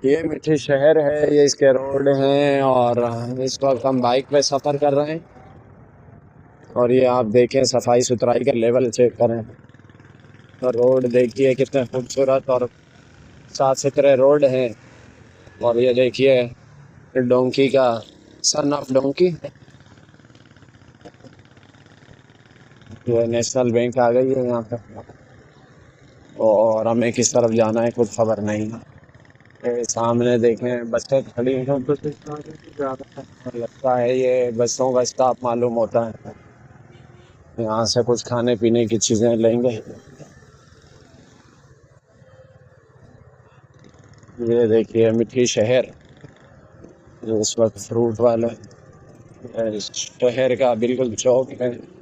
ये मीठी शहर है, ये इसके रोड हैं और इस वक्त हम बाइक पे सफ़र कर रहे हैं। और ये आप देखें, सफाई सुथराई का लेवल चेक करें तो रोड देखिए कितने खूबसूरत और साफ सुथरे रोड हैं। और ये देखिए डोंकी का, सन ऑफ डोंकी, ये नेशनल बैंक आ गई है यहाँ पे। और हमें किस तरफ जाना है कुछ खबर नहीं। ये सामने देखें बसें खड़ी हैं, लगता है ये बसों का स्टॉप मालूम होता है। यहाँ से कुछ खाने पीने की चीज़ें लेंगे। ये देखिए मीठी शहर, जो इस वक्त फ्रूट वाले शहर का बिल्कुल चौक है।